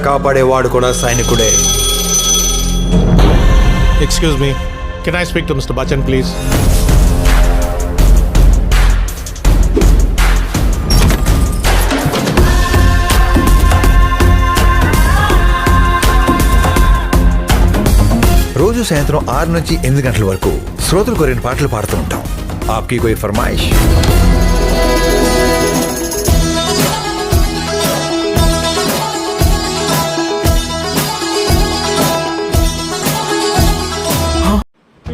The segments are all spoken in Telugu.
కాపాడేవాడు కూడా సైనికుడే. Excuse me, can I speak to mister Bachchan please? రోజు సాయంత్రం 6 నుంచి 8 గంటల వరకు శ్రోతలు కోరిన పాటలు పాడుతూ ఉంటాం. ఆప్కి కోయి ఫర్మాయిష్?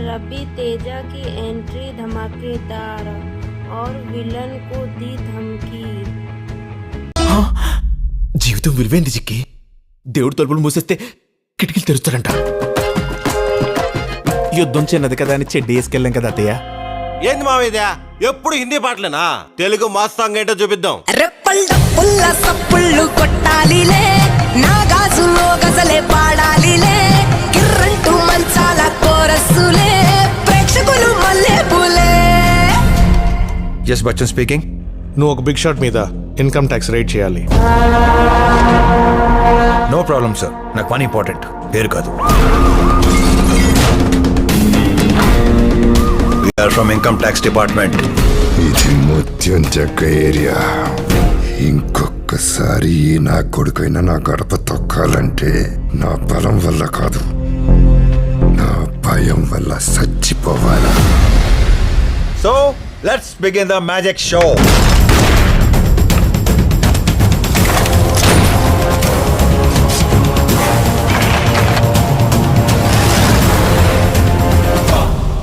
रवि तेजा की एंट्री धमाकेदार और विलन को दी धमकी. జీవితం విలువైంది చిక్కి. దేవుడు తలుపులు మూసేస్తే కిటికీలు తెరుస్తాడంట. యుద్ధం చిన్నది కదా అని చెడ్డి వేసుకెళ్ళాం కదా అత్తయ్య. ఏంది మావేదా ఎప్పుడు హిందీ పాటలేనా? తెలుగు మాస్ సాంగ్ ఏంటో చూపిద్దాం. రెప్పల్ల సప్పుళ్ళు కొట్టాలిలే, నా గాజులో గజలే పాడాలిలే, కిర్రంటూ మంచాల కోరస్సులే, ప్రేక్షకులు మల్లె పూలే. Yes Bachchan speaking. నువ్వు ఒక బిగ్ షాట్ మీద ఇన్కమ్ ట్యాక్స్ రేట్ చేయాలి. నో ప్రాబ్లం సార్, నాకు పని ఇంపార్టెంట్, పేరు కాదు. We are from income tax department. ఇది ముత్యం చెక్క ఏరియా. ఇంకొకసారి నా కొడుకైనా నా గడప తొక్కాలంటే నా బలం వల్ల కాదు, నా భయం వల్ల చచ్చిపోవాలా. So, let's begin the magic show.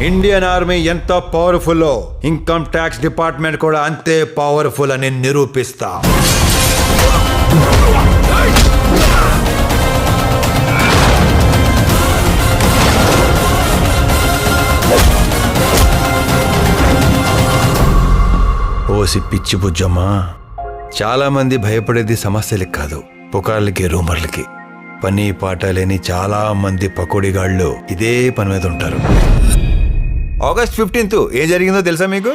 Indian army ఎంత పవర్ఫుల్లో ఇన్కమ్ ట్యాక్స్ డిపార్ట్మెంట్ కూడా అంతే పవర్ఫుల్ అని నిరూపిస్తా. ఓసి పిచ్చి బుజ్జమ్మా, చాలా మంది భయపడేది సమస్యలకి కాదు, పుకార్లకి, రూమర్లకి. పని పాట లేని చాలా మంది పకోడీగాళ్ళు ఇదే పని మీద ఉంటారు. ఆగస్ట్ 15th ఏం జరిగిందో తెలుసా మీకు?